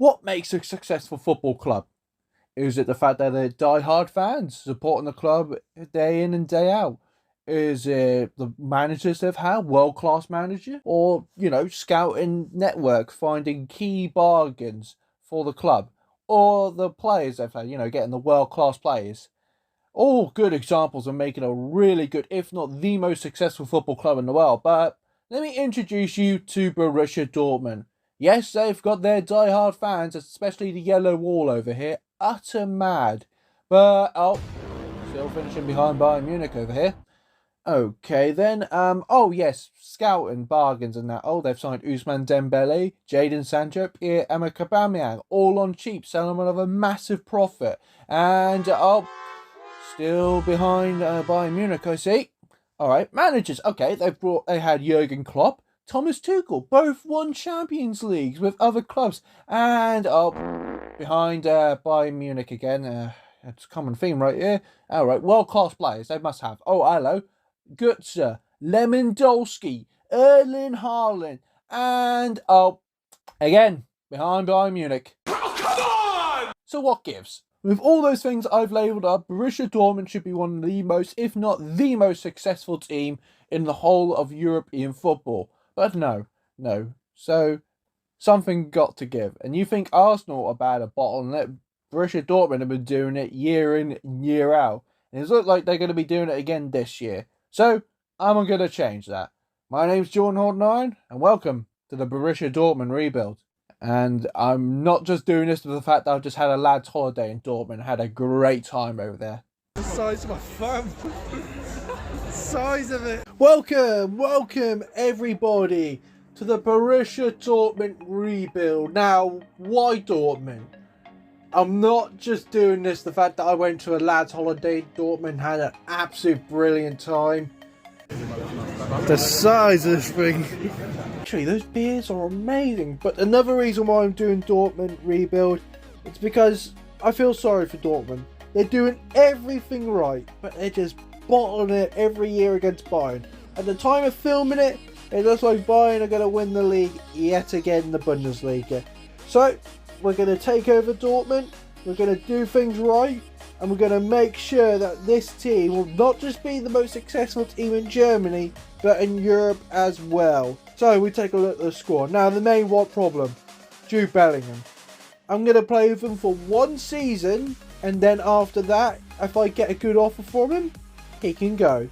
What makes a successful football club? Is it the fact that they're die-hard fans supporting the club day in and day out? Is it the managers they've had, world-class manager? Or, scouting network finding key bargains for the club? Or the players they've had, getting the world-class players? All good examples of making a really good, if not the most successful football club in the world. But let me introduce you to Borussia Dortmund. Yes, they've got their die-hard fans, especially the yellow wall over here, utter mad. But, still finishing behind Bayern Munich over here. Okay, then, yes, scouting, bargains and that. Oh, they've signed Ousmane Dembele, Jadon Sancho, Pierre-Emerick Aubameyang, all on cheap, selling them at a massive profit. And, still behind Bayern Munich, I see. Alright, managers. Okay, they had Jürgen Klopp, Thomas Tuchel, both won Champions Leagues with other clubs. And, behind Bayern Munich again. It's a common theme right here. Alright, world-class players, they must have. Oh, hello. Götze, Lewandowski, Erling Haaland, and, again, behind Bayern Munich. Oh, come on! So what gives? With all those things I've labelled up, Borussia Dortmund should be one of the most, if not the most successful team in the whole of European football. But no. So, something got to give. And you think Arsenal are bad at bottleneck? Borussia Dortmund have been doing it year in, year out. And it looks like they're going to be doing it again this year. So, I'm going to change that. My name's Jordan Horton, and welcome to the Borussia Dortmund rebuild. And I'm not just doing this with the fact that I've just had a lad's holiday in Dortmund. Had a great time over there. The size of my thumb. Size of it. Welcome everybody to the Borussia Dortmund rebuild. Now, why Dortmund? I'm not just doing this the fact that I went to a lad's holiday. Dortmund had an absolute brilliant time. The size of this thing. Actually, those beers are amazing. But another reason why I'm doing Dortmund rebuild is because I feel sorry for Dortmund. They're doing everything right, but they're just bottling it every year against Bayern. At the time of filming it, it looks like Bayern are going to win the league yet again in the Bundesliga. So, we're going to take over Dortmund, we're going to do things right, and we're going to make sure that this team will not just be the most successful team in Germany, but in Europe as well. So, we take a look at the squad. Now, the main problem? Jude Bellingham. I'm going to play with him for one season, and then after that, if I get a good offer from him, he can go.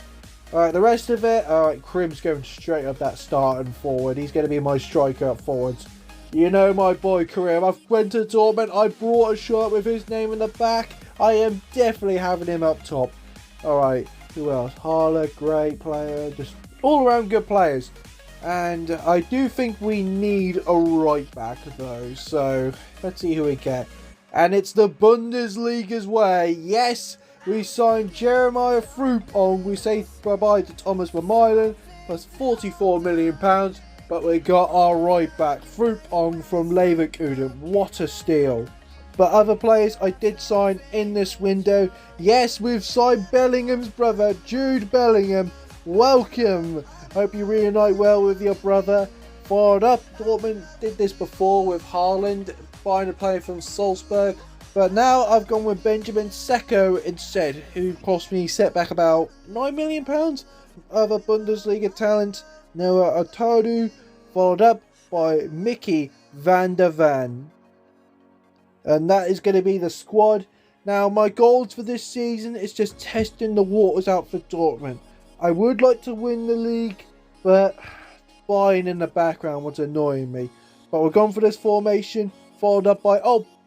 Alright, the rest of it, alright, Krim's going straight up that starting forward. He's going to be my striker up forwards. You know my boy Karim. I went to Dortmund, I brought a shirt with his name in the back. I am definitely having him up top. Alright, who else? Harler, great player. Just all around good players. And I do think we need a right back though. So, let's see who we get. And it's the Bundesliga's way. Yes, we signed Jeremiah Frimpong. We say bye-bye to Thomas Vermaelen. Plus £44 million. But we got our right back, Frimpong from Leverkusen. What a steal. But other players I did sign in this window. Yes, we've signed Bellingham's brother, Jude Bellingham. Welcome. Hope you reunite well with your brother. Fired up. Dortmund did this before with Haaland, buying a player from Salzburg. But now I've gone with Benjamin Seco instead, who cost me set back about £9 million. Other Bundesliga talent, Noah Otadu, followed up by Mickey van der Van. And that is going to be the squad. Now, my goals for this season is just testing the waters out for Dortmund. I would like to win the league, but Bayern in the background was annoying me. But we're going for this formation, followed up by,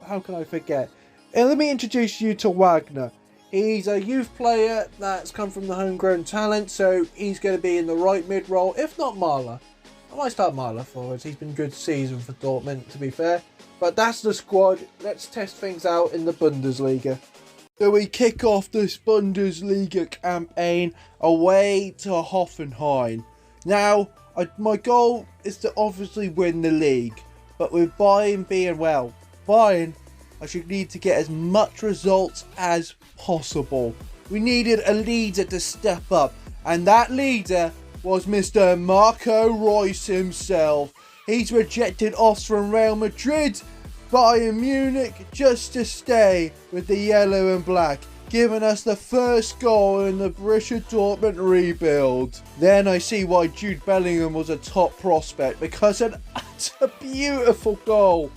how can I forget? And let me introduce you to Wagner. He's a youth player that's come from the homegrown talent, so he's going to be in the right mid role, if not Mahler. I might start Mahler forwards. He's been good season for Dortmund, to be fair. But that's the squad. Let's test things out in the Bundesliga. So we kick off this Bundesliga campaign away to Hoffenheim. Now, my goal is to obviously win the league. But with Bayern being, Bayern, I should need to get as much results as possible. We needed a leader to step up. And that leader was Mr. Marco Reus himself. He's rejected offers from Real Madrid, Bayern Munich just to stay with the yellow and black, giving us the first goal in the Borussia Dortmund rebuild. Then I see why Jude Bellingham was a top prospect, because it's a beautiful goal.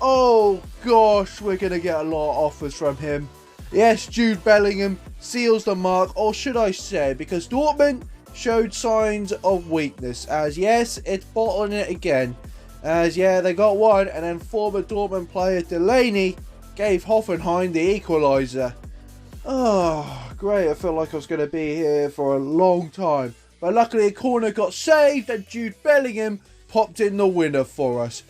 Oh gosh, we're going to get a lot of offers from him. Yes, Jude Bellingham seals the mark, or should I say, because Dortmund showed signs of weakness, as yes, it's bottling it again. As yeah, they got one, and then former Dortmund player Delaney gave Hoffenheim the equaliser. Oh, great, I felt like I was going to be here for a long time. But luckily a corner got saved and Jude Bellingham popped in the winner for us.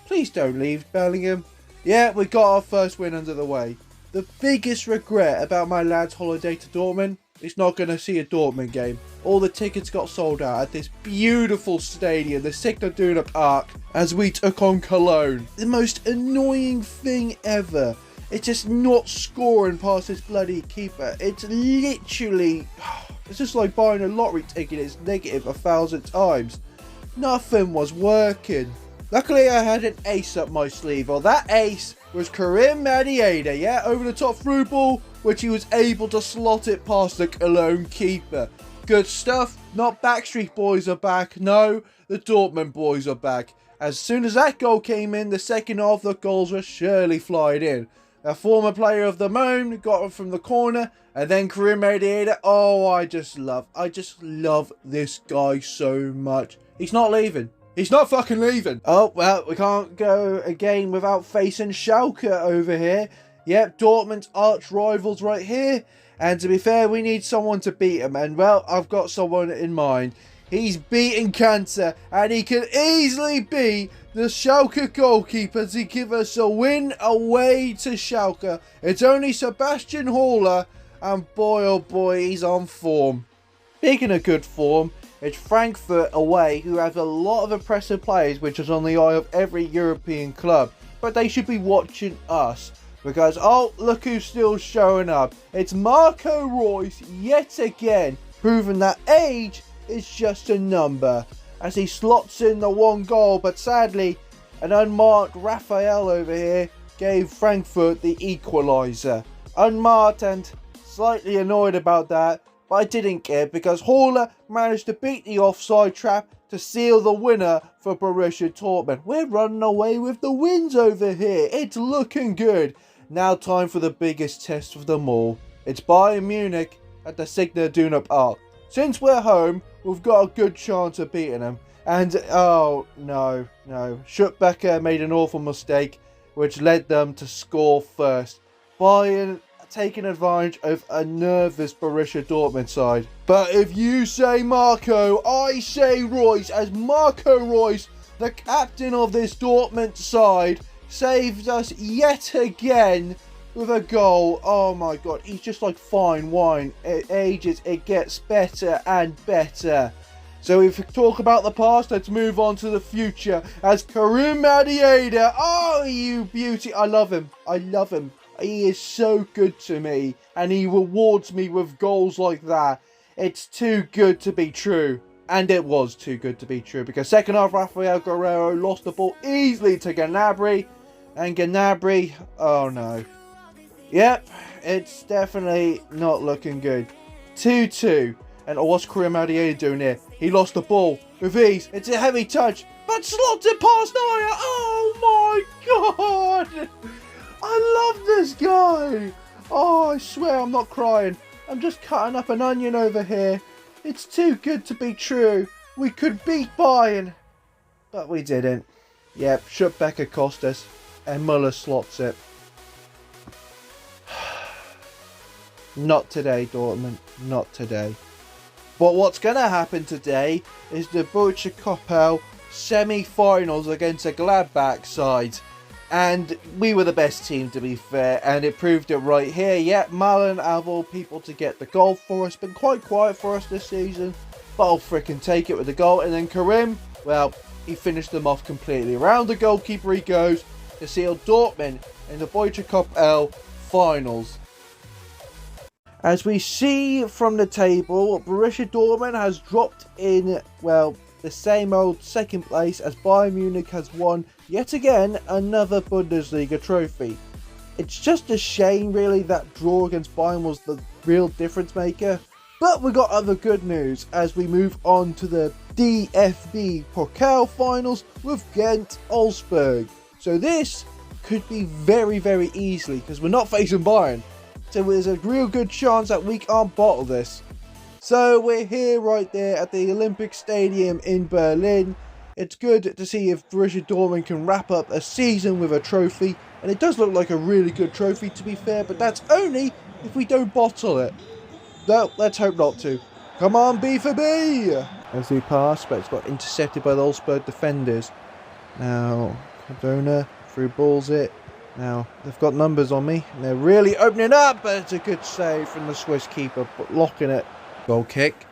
Please don't leave, Bellingham. Yeah, we got our first win under the way. The biggest regret about my lad's holiday to Dortmund is not going to see a Dortmund game. All the tickets got sold out at this beautiful stadium, the Signal Iduna Park, as we took on Cologne. The most annoying thing ever. It's just not scoring past this bloody keeper. It's literally, it's just like buying a lottery ticket. It's negative 1,000 times. Nothing was working. Luckily I had an ace up my sleeve. Well, that ace was Karim Mediator. Yeah, over the top through ball, which he was able to slot it past the Cologne keeper. Good stuff. Not Backstreet Boys are back. No, the Dortmund boys are back. As soon as that goal came in, the second half the goals were surely flying in. A former player of the moment got it from the corner, and then Karim Mediator. Oh, I just love this guy so much. He's not leaving. He's not fucking leaving. Oh, well, we can't go again without facing Schalke over here. Yep, Dortmund's arch rivals right here. And to be fair, we need someone to beat him. And, well, I've got someone in mind. He's beaten cancer, and he can easily beat the Schalke goalkeeper to give us a win away to Schalke. It's only Sebastian Haller, and boy oh boy, he's on form. Speaking of good form, it's Frankfurt away, who have a lot of impressive players, which is on the eye of every European club. But they should be watching us, because, oh, look who's still showing up. It's Marco Reus yet again, proving that age is just a number, as he slots in the one goal. But sadly, an unmarked Raphael over here gave Frankfurt the equaliser. Unmarked, and slightly annoyed about that, but I didn't care, because Haller managed to beat the offside trap to seal the winner for Borussia Dortmund. We're running away with the wins over here. It's looking good. Now time for the biggest test of them all. It's Bayern Munich at the Signal Iduna Park. Since we're home, we've got a good chance of beating them. And, oh, no. Schuttbecker made an awful mistake, which led them to score first. Bayern taking advantage of a nervous Borussia Dortmund side. But if you say Marco, I say Reus, as Marco Reus, the captain of this Dortmund side, saved us yet again with a goal. Oh my god, he's just like fine wine. It ages, it gets better and better. So if we talk about the past, let's move on to the future. As Karim Mediator, oh you beauty, I love him. He is so good to me, and he rewards me with goals like that. It's too good to be true. And it was too good to be true, because second half Rafael Guerrero lost the ball easily to Gnabry, and Gnabry, oh no. Yep, it's definitely not looking good. 2-2. And what's Karim Mediator doing here? He lost the ball with ease. It's a heavy touch, but slots it past Neuer. Oh my god! I love this guy. Oh, I swear I'm not crying. I'm just cutting up an onion over here. It's too good to be true. We could beat Bayern, but we didn't. Yep, Schuttbecker cost us, and Muller slots it. Not today, Dortmund. Not today. But what's going to happen today is the Borussia Dortmund semi-finals against a Gladbach side. And we were the best team, to be fair, and it proved it right here. Yeah, Malen, out of all people, to get the goal for us. Been quite quiet for us this season, but I'll frickin' take it with the goal. And then Karim, well, he finished them off completely. Around the goalkeeper he goes to seal Dortmund in the Borussia Dortmund finals. As we see from the table, Borussia Dortmund has dropped in, well, the same old second place as Bayern Munich has won yet again another Bundesliga trophy. It's just a shame really that draw against Bayern was the real difference maker. But we got other good news as we move on to the DFB Pokal finals with Ghent Olsberg. So this could be very, very easily because we're not facing Bayern. So there's a real good chance that we can't bottle this. So we're here right there at the Olympic Stadium in Berlin. It's good to see if Borussia Dortmund can wrap up a season with a trophy. And it does look like a really good trophy to be fair, but that's only if we don't bottle it. No, let's hope not to. Come on, B for B! As we pass, but it's got intercepted by the Olsberg defenders. Now, Cardona through balls it. Now, they've got numbers on me. And they're really opening up, but it's a good save from the Swiss keeper, blocking it. Goal kick.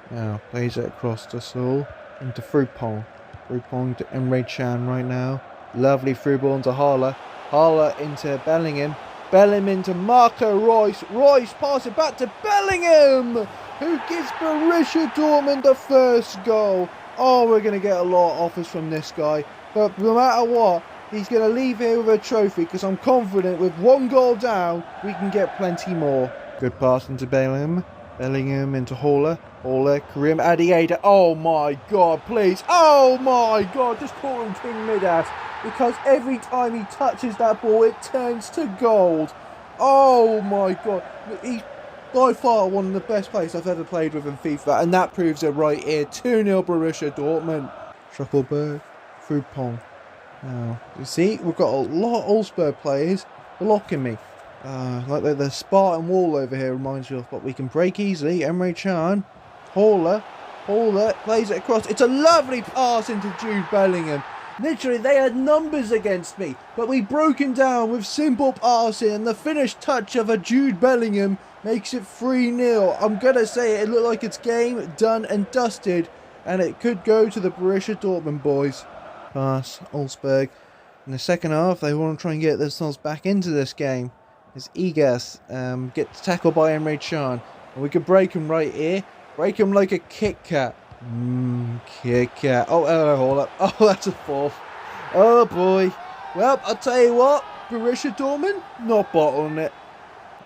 Now, plays it across to Saul. Into Frimpong. Frimpong to Emre Can right now. Lovely through ball into Haller. Haller into Bellingham. Bellingham into Marco Reus. Reus passing back to Bellingham, who gives Borussia Dortmund the first goal. Oh, we're going to get a lot of offers from this guy. But no matter what, he's going to leave here with a trophy because I'm confident with one goal down, we can get plenty more. Good pass into Bellingham. Bellingham into Haller. Haller, Karim Adiada. Oh my God, please. Oh my God, just call him King Midas. Because every time he touches that ball, it turns to gold. Oh my God. He's by far one of the best players I've ever played with in FIFA. And that proves it right here. 2-0 Borussia Dortmund. Schuckelberg, Frimpong. Now, you see, we've got a lot of Olsberg players blocking me. Like the Spartan wall over here reminds me of, but we can break easily. Emre Can. Haller plays it across. It's a lovely pass into Jude Bellingham. Literally, they had numbers against me, but we broke him down with simple passing, and the finished touch of a Jude Bellingham makes it 3-0. I'm going to say it looked like it's game done and dusted, and it could go to the Borussia Dortmund boys. Pass, Olsberg. In the second half, they want to try and get themselves back into this game. As Igas gets tackled by Emre Can, and we could break him right here. Break him like a Kit Kat. Kit Kat. Oh, hold up. Oh, that's a fourth. Oh, boy. Well, I'll tell you what. Borussia Dortmund, not bottling it.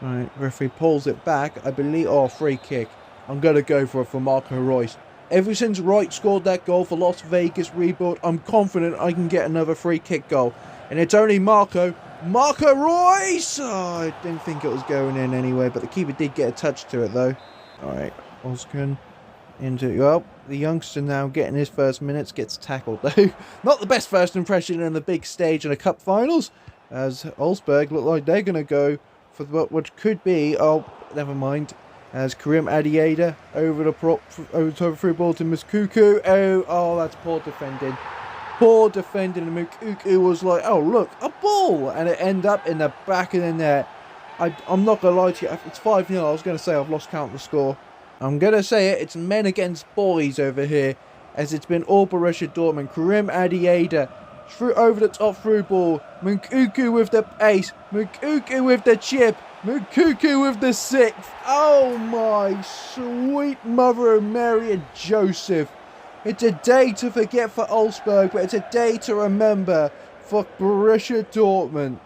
Right, referee pulls it back. I believe... Oh, free kick. I'm going to go for it for Marco Reus. Ever since Ryde scored that goal for Las Vegas Rebuild, I'm confident I can get another free kick goal. And it's only Marco Reus! Oh, I didn't think it was going in anyway, but the keeper did get a touch to it, though. Alright, Oskan into... Well, the youngster now getting his first minutes gets tackled, though. Not the best first impression in the big stage in the cup finals, as Olsberg look like they're going to go for what could be... Oh, never mind. As Karim Adiada over the prop, over through ball to Mukuku. Oh, that's poor defending. Poor defending. And Mukuku was like, oh, look, a ball. And it ended up in the back of the net. I'm not going to lie to you. It's 5-0. I was going to say I've lost count of the score. I'm going to say it. It's men against boys over here. As it's been all Borussia Dortmund. Karim Adiada through over the top through ball. Mukuku with the pace. Mukuku with the chip. Mukuku with the sixth. Oh my sweet mother of Mary and Joseph. It's a day to forget for Olsberg, but it's a day to remember for Borussia Dortmund.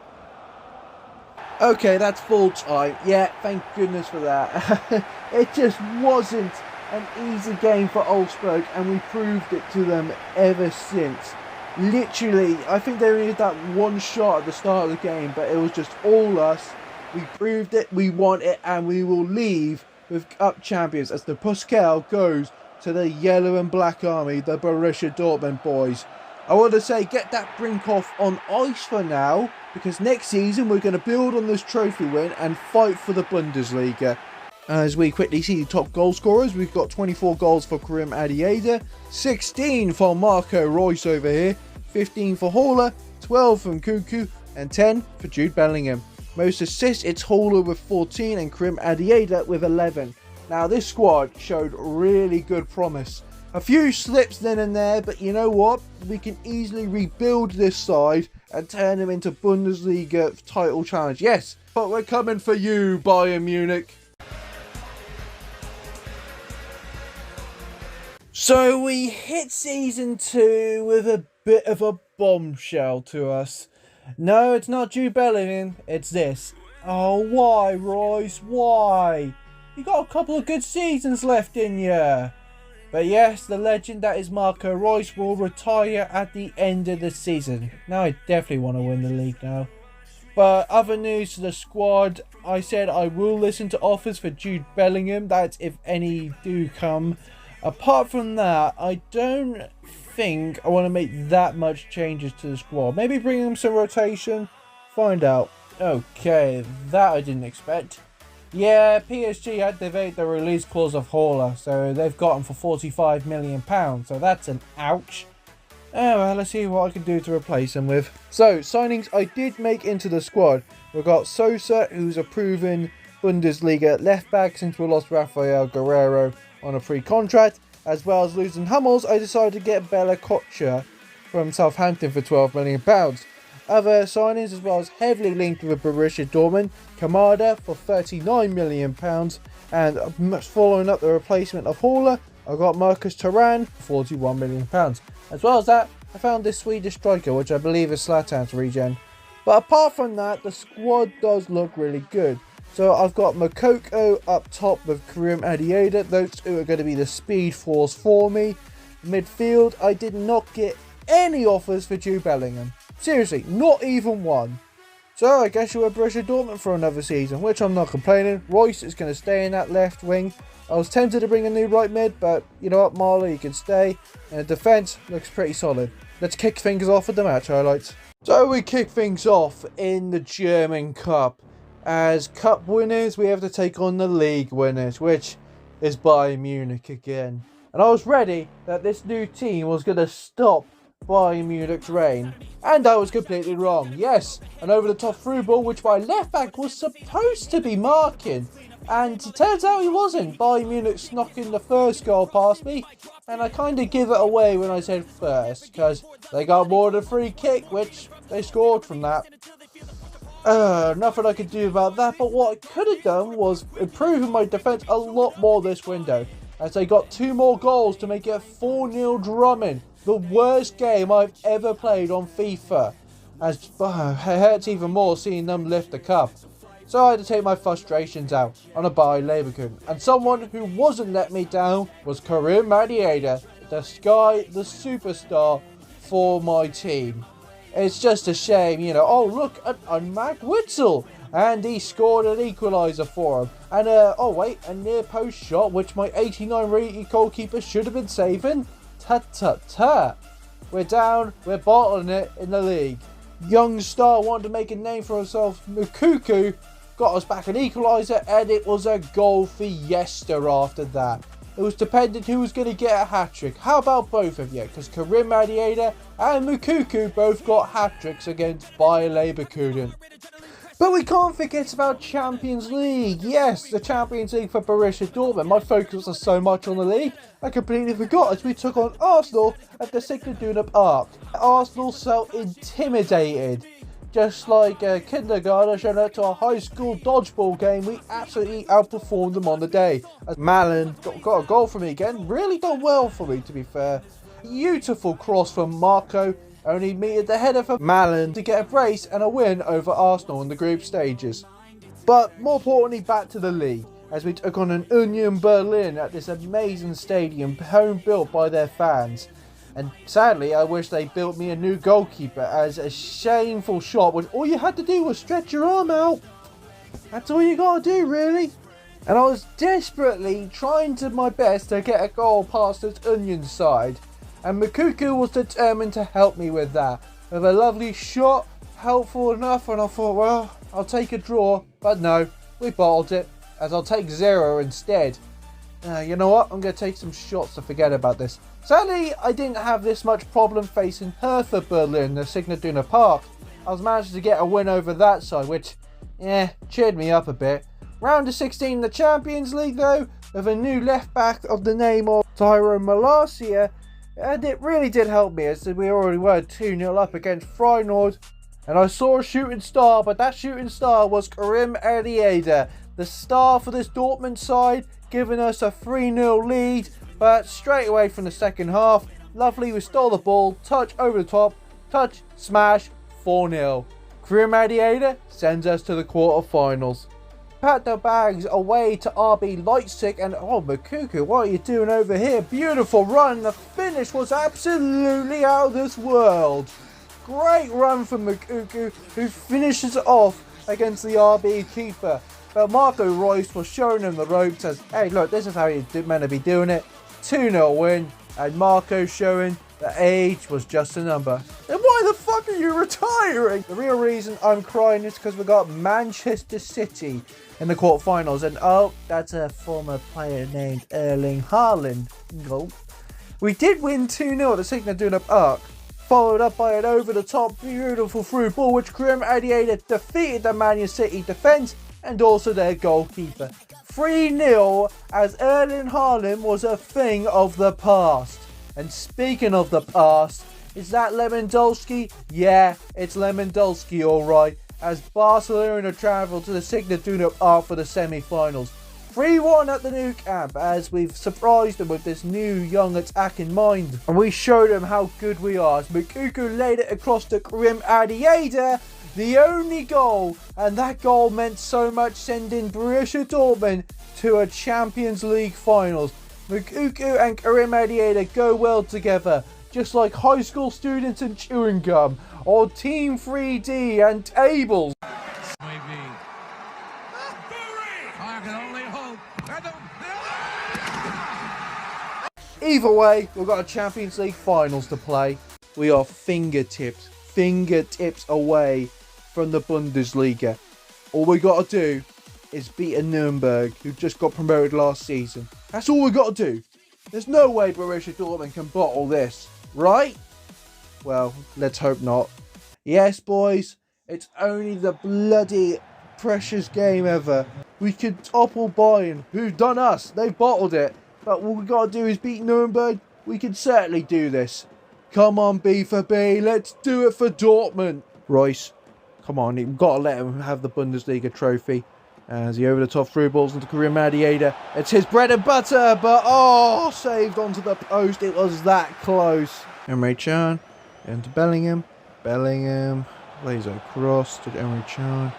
Okay, that's full time. Yeah, thank goodness for that. It just wasn't an easy game for Olsberg, and we proved it to them ever since. Literally, I think they only had that one shot at the start of the game, but it was just all us. We proved it, we won it, and we will leave with Cup Champions as the Pokal goes to the yellow and black army, the Borussia Dortmund boys. I want to say, get that brink off on ice for now, because next season we're going to build on this trophy win and fight for the Bundesliga. As we quickly see the top goal scorers, we've got 24 goals for Karim Adiada, 16 for Marco Reus over here, 15 for Haller, 12 from Kuku, and 10 for Jude Bellingham. Most assists, it's Haller with 14 and Karim Adiada with 11. Now this squad showed really good promise. A few slips then and there, but you know what? We can easily rebuild this side and turn them into Bundesliga title challenge. Yes, but we're coming for you, Bayern Munich. So we hit season 2 with a bit of a bombshell to us. No, it's not Jude Bellingham, it's this. Oh, why, Royce? Why? You got a couple of good seasons left in you. But yes, the legend that is Marco Reus will retire at the end of the season. Now I definitely want to win the league now. But other news to the squad, I said I will listen to offers for Jude Bellingham. That's if any do come. Apart from that, I don't think I want to make that much changes to the squad. Maybe bring in some rotation. Find out. Okay, that I didn't expect. Yeah, PSG activate the release clause of Haaland, so they've got him for £45 million. So that's an ouch. Oh well, let's see what I can do to replace him with. So, signings I did make into the squad. We've got Sosa, who's a proven Bundesliga left back since we lost Rafael Guerreiro on a free contract, as well as losing Hummels. I decided to get Bella Kocha from Southampton for £12 million. Other signings, as well as heavily linked with Borussia Dortmund, Kamada for £39 million, and following up the replacement of Haaland, I got Marcus Thuram for £41 million. As well as that, I found this Swedish striker, which I believe is Zlatan's regen. But apart from that, the squad does look really good. So I've got Moukoko up top with Karim Adiada. Those two are going to be the speed force for me. Midfield, I did not get any offers for Jude Bellingham. Seriously, not even one. So I guess you're at Borussia Dortmund for another season, which I'm not complaining. Royce is going to stay in that left wing. I was tempted to bring a new right mid, but you know what, Marley, you can stay. And the defence looks pretty solid. Let's kick things off with the match highlights. So we kick things off in the German Cup. As cup winners, we have to take on the league winners, which is Bayern Munich again. And I was ready that this new team was going to stop Bayern Munich's reign. And I was completely wrong. Yes, an over-the-top through ball, which my left back was supposed to be marking. And it turns out he wasn't. Bayern Munich snuck in the first goal past me. And I kind of give it away when I said first, because they got more than a free kick, which they scored from that. Nothing I could do about that, but what I could have done was improving my defence a lot more this window, as they got 2 more goals to make it 4-0 drumming. The worst game I've ever played on FIFA, as it hurts even more seeing them lift the cup. So I had to take my frustrations out on a Bayer Leverkusen, and someone who wasn't letting me down was Karim Adiada, the superstar for my team. It's just a shame, you know. Oh, look, an unmarked Witzel. And he scored an equaliser for him. And, a near post shot, which my 89 rated goalkeeper should have been saving. Tut. We're down, we're bottling it in the league. Young star wanted to make a name for himself. Moukoko got us back an equaliser, and it was a goal fiesta after that. It was dependent who was going to get a hat-trick. How about both of you? Because Karim Adiada and Moukoko both got hat-tricks against Bayer Leverkusen. But we can't forget about Champions League. Yes, the Champions League for Borussia Dortmund. My focus was so much on the league, I completely forgot as we took on Arsenal at the Signal Iduna Park. Arsenal felt intimidated. Just like kindergarten showing up to a high school dodgeball game, we absolutely outperformed them on the day. As Malin got a goal for me again, really done well for me to be fair. Beautiful cross from Marco, only meted the header for Malin to get a brace and a win over Arsenal in the group stages. But more importantly, back to the league, as we took on an Union Berlin at this amazing stadium, home built by their fans. And sadly, I wish they built me a new goalkeeper, as a shameful shot was all you had to do was stretch your arm out. That's all you gotta do, really. And I was desperately trying my best to get a goal past this Union side. And Moukoko was determined to help me with that. With a lovely shot, helpful enough, and I thought, well, I'll take a draw. But no, we bottled it, as I'll take 0 instead. You know what? I'm going to take some shots to forget about this. Sadly, I didn't have this much problem facing Hertha Berlin, the Signal Iduna Park. I was managed to get a win over that side, which, cheered me up a bit. Round of 16 in the Champions League, though, with a new left back of the name of Tyrone Malacia, and it really did help me, as we already were 2-0 up against Feyenoord. And I saw a shooting star, but that shooting star was Karim Adiada, the star for this Dortmund side, giving us a 3-0 lead But straight away from the second half, lovely, we stole the ball, touch over the top, touch, smash, 4-0. Career Mediator sends us to the quarterfinals. Pat the bags away to RB Leipzig, and oh, Moukoko, what are you doing over here? Beautiful run. The finish was absolutely out of this world. Great run from Moukoko, who finishes off against the RB keeper. But Marco Reus was showing him the ropes as, hey, look, this is how you're meant to be doing it. 2-0 win, and Marco showing that age was just a number. And why the fuck are you retiring? The real reason I'm crying is because we got Manchester City in the quarterfinals, and oh, that's a former player named Erling Haaland. Nope. We did win 2-0 at the Signal Iduna Park, followed up by an over-the-top beautiful through ball which Karim Adiada defeated the Man City defence and also their goalkeeper. 3-0 as Erling Haaland was a thing of the past. And speaking of the past, is that Lewandowski? Yeah, it's Lewandowski alright, as Barcelona travel to the Signal Iduna Park for the semi-finals. 3-1 at the Nou Camp, as we've surprised them with this new young attack in mind. And we showed them how good we are, as Moukoko laid it across to Karim Adiada, the only goal, and that goal meant so much, sending Borussia Dortmund to a Champions League finals. Moukoko and Karim Adiada go well together, just like high school students and chewing gum, or Team 3D and tables. Maybe. I can only hope. Either way, we've got a Champions League finals to play. We are fingertips away from the Bundesliga. All we got to do is beat a Nuremberg who just got promoted last season. That's all we got to do. There's no way Borussia Dortmund can bottle this, right? Well, let's hope not. Yes, boys, it's only the bloody precious game ever. We could topple Bayern, who've done us. They've bottled it. But what we got to do is beat Nuremberg. We can certainly do this. Come on, B for B. Let's do it for Dortmund. Royce, come on. You've got to let him have the Bundesliga trophy. As he over the top through balls into Karim Adiada. It's his bread and butter, but oh, saved onto the post. It was that close. Emre Can into Bellingham. Bellingham plays across to Emre Can.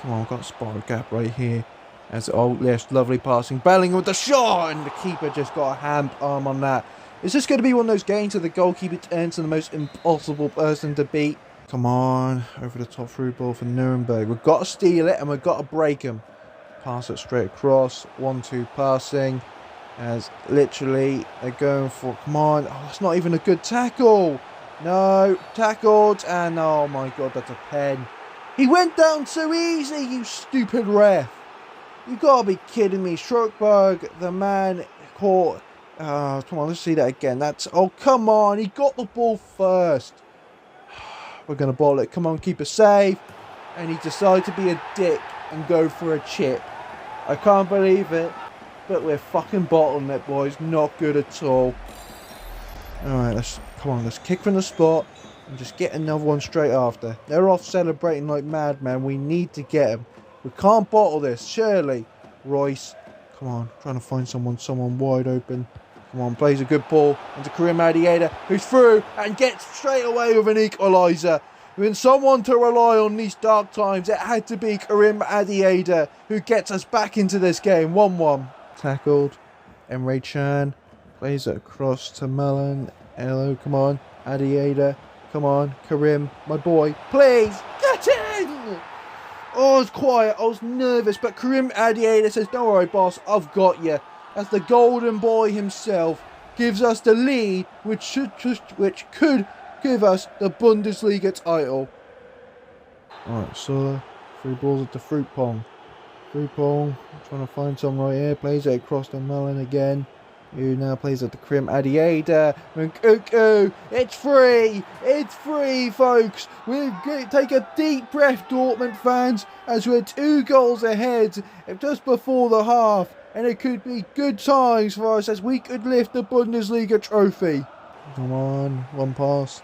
Come on, we've got a spot of gap right here. As oh yes, lovely passing. Bellingham with the shot, and the keeper just got a hand arm on that. Is this going to be one of those games where the goalkeeper turns to the most impossible person to beat? Come on, over the top through ball for Nuremberg. We've got to steal it and we've got to break them. Pass it straight across. 1-2 passing. As literally they're going for. Come on. Oh, that's not even a good tackle. No. Tackled. And oh my god, that's a pen. He went down so easy, you stupid ref. You gotta be kidding me. Strokeberg, the man caught. Come on, let's see that again. That's. Oh, come on. He got the ball first. We're going to ball it. Come on, keep it safe. And he decided to be a dick and go for a chip. I can't believe it. But we're fucking bottling it, boys. Not good at all. Alright, let's kick from the spot. And just get another one straight after. They're off celebrating like madmen. We need to get them. We can't bottle this, surely. Royce, come on. Trying to find someone wide open. Come on, plays a good ball into Karim Adiada, who's through and gets straight away with an equaliser. When someone to rely on these dark times, it had to be Karim Adiada, who gets us back into this game. 1-1. Tackled. Emre Can plays it across to Mellon. Hello, come on. Adiada. Come on, Karim, my boy. Please, get in! Oh, I was quiet. I was nervous, but Karim Adiada says, don't worry, boss, I've got you. As the golden boy himself gives us the lead, which could give us the Bundesliga title. Alright, so 3 balls at the fruit pong. Fruit pong, trying to find some right here. Plays it across the Mellon again. Who now plays at the Karim Adiada. Moukoko, it's free! It's free, folks! We'll take a deep breath, Dortmund fans, as we're 2 goals ahead just before the half. And it could be good times for us as we could lift the Bundesliga trophy. Come on, one pass.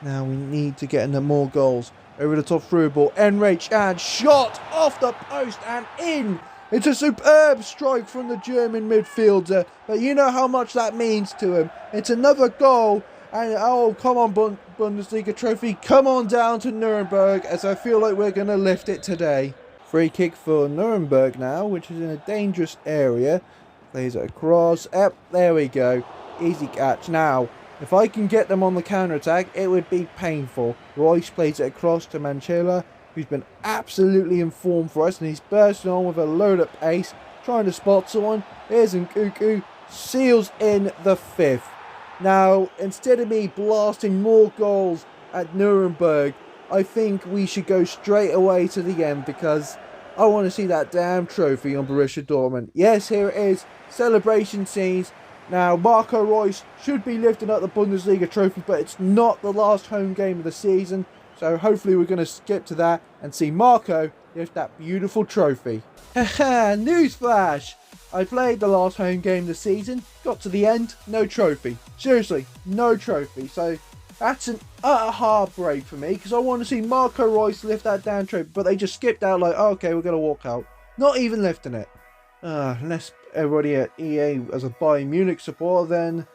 Now we need to get into more goals. Over the top through ball. Emre Can shot off the post and in. It's a superb strike from the German midfielder, but you know how much that means to him. It's another goal, and oh, come on, Bundesliga trophy, come on down to Nuremberg, as I feel like we're going to lift it today. Free kick for Nuremberg now, which is in a dangerous area. Plays it across. Yep, there we go. Easy catch. Now, if I can get them on the counter-attack, it would be painful. Royce plays it across to Manchela, who's been absolutely informed for us, and he's bursting on with a load of pace, trying to spot someone. Here's Nkuku, seals in the 5th. Now, instead of me blasting more goals at Nuremberg, I think we should go straight away to the end, because I want to see that damn trophy on Borussia Dortmund. Yes, here it is. Celebration scenes. Now, Marco Reus should be lifting up the Bundesliga trophy, but it's not the last home game of the season. So hopefully we're going to skip to that and see Marco lift that beautiful trophy. Haha, newsflash! I played the last home game of the season, got to the end, no trophy. Seriously, no trophy. So that's an utter heartbreak for me, because I want to see Marco Reus lift that damn trophy, but they just skipped out like, oh, okay, we're going to walk out. Not even lifting it. Unless everybody at EA as a Bayern Munich supporter, then,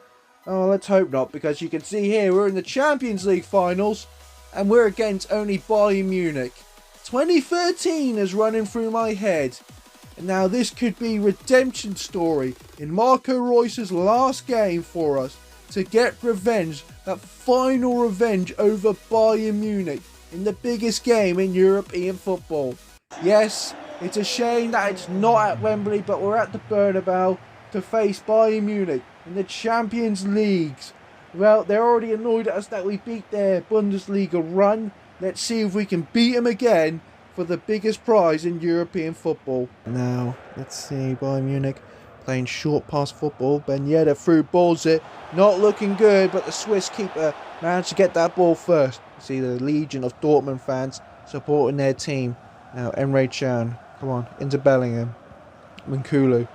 oh, let's hope not, because you can see here we're in the Champions League finals, and we're against only Bayern Munich. 2013 is running through my head. And now this could be redemption story in Marco Reus's last game for us to get revenge, that final revenge over Bayern Munich in the biggest game in European football. Yes, it's a shame that it's not at Wembley, but we're at the Bernabeu to face Bayern Munich in the Champions Leagues. Well, they're already annoyed at us that we beat their Bundesliga run. Let's see if we can beat them again for the biggest prize in European football. Now, let's see, Bayern Munich playing short pass football. Ben Yedder through balls it. Not looking good, but the Swiss keeper managed to get that ball first. See the legion of Dortmund fans supporting their team. Now, Emre Can, come on, into Bellingham. Mankulu.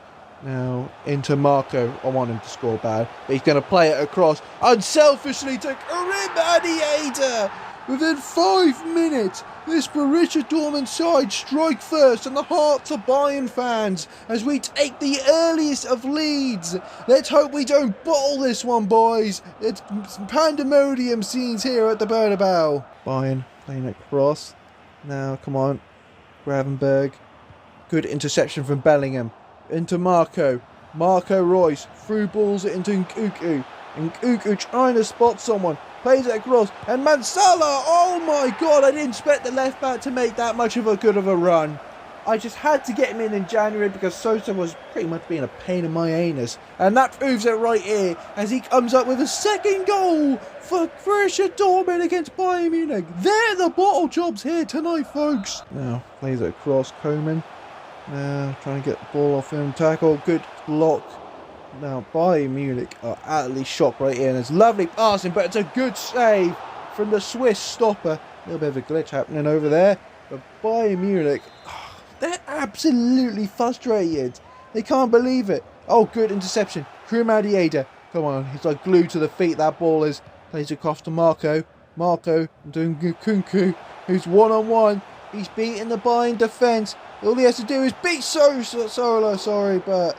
Now, into Marco. I want him to score bad, but he's going to play it across unselfishly to Karim Adiada. Within 5 minutes, this Borussia Dortmund side strike first in the hearts of Bayern fans as we take the earliest of leads. Let's hope we don't bottle this one, boys. It's pandemonium scenes here at the Bernabeu. Bayern playing it cross. Now, come on. Gravenberg. Good interception from Bellingham. Into Marco. Marco Reus through balls it into Nkuku. Nkuku trying to spot someone. Plays it across. And Mansala! Oh my god, I didn't expect the left back to make that much of a good of a run. I just had to get him in January because Sosa was pretty much being a pain in my anus. And that proves it right here as he comes up with a second goal for Borussia Dortmund against Bayern Munich. They're the bottle jobs here tonight, folks. Now, plays it across. Koeman. Now, trying to get the ball off him. Tackle. Good block. Now, Bayern Munich are utterly shocked right here. And it's lovely passing, but it's a good save from the Swiss stopper. A little bit of a glitch happening over there. But Bayern Munich, they're absolutely frustrated. They can't believe it. Oh, good interception. Karim Adiada. Come on, he's like glued to the feet. That ball is. Plays across to Marco. Marco doing Kunku, who's one-on-one. He's beating the Bayern defence. All he has to do is beat Solo, sorry, but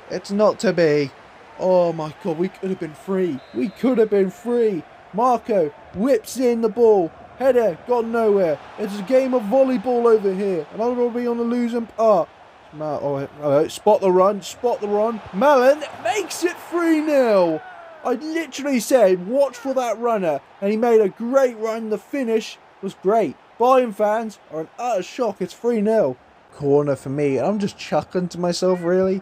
it's not to be. Oh my god, we could have been free. We could have been free. Marco whips in the ball. Header, got nowhere. It's a game of volleyball over here, and I'm going to be on the losing part. Spot the run. Malin makes it 3-0. I literally said, watch for that runner, and he made a great run. The finish was great. Bayern fans are in utter shock. It's 3-0. Corner for me, and I'm just chuckling to myself, really.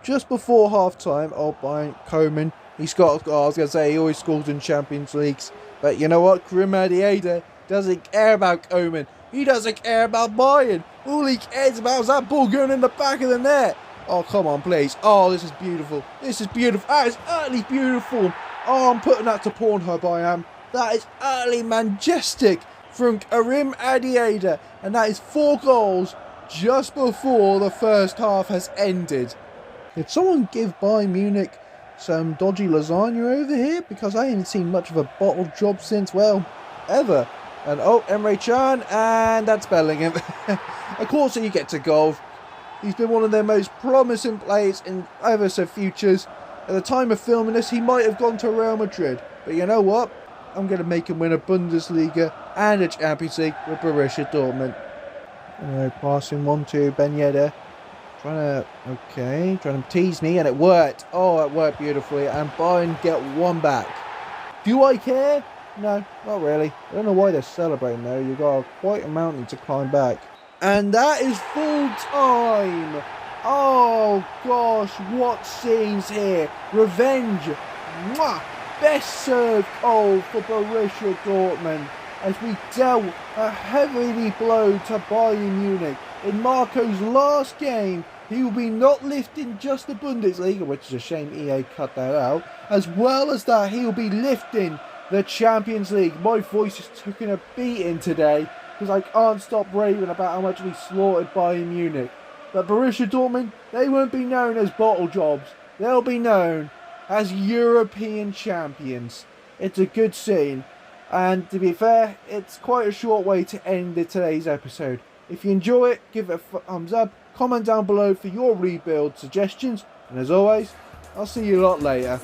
Just before half-time, Bayern, Koeman, he always scores in Champions Leagues. But you know what? Karim Adiada doesn't care about Koeman. He doesn't care about Bayern. All he cares about is that ball going in the back of the net. Oh, come on, please. Oh, this is beautiful. This is beautiful. That is utterly beautiful. Oh, I'm putting that to Pornhub, I am. That is utterly majestic from Karim Adiada. And that is 4 goals just before the first half has ended. Did someone give Bayern Munich some dodgy lasagna over here? Because I ain't seen much of a bottle job since, well, ever. And Emre Can, and that's Bellingham. Of course he gets a goal. He's been one of their most promising players in ever so futures. At the time of filming this, he might have gone to Real Madrid. But you know what? I'm going to make him win a Bundesliga and a Champions League with Borussia Dortmund. Passing one to Ben Yedder. Trying to tease me, and it worked. Oh, it worked beautifully. And Bayern get one back. Do I care? No, not really. I don't know why they're celebrating though. You've got quite a mountain to climb back. And that is full time. Oh gosh, what scenes here. Revenge. Mwah! Best served goal for Borussia Dortmund as we dealt a heavy blow to Bayern Munich. In Marco's last game, he will be not lifting just the Bundesliga, which is a shame EA cut that out. As well as that, he will be lifting the Champions League. My voice is taking a beating today because I can't stop raving about how much we slaughtered Bayern Munich. But Borussia Dortmund, they won't be known as bottle jobs. They'll be known as European champions. It's a good scene. And to be fair, it's quite a short way to end today's episode. If you enjoy it, give it a thumbs up. Comment down below for your rebuild suggestions. And as always, I'll see you a lot later.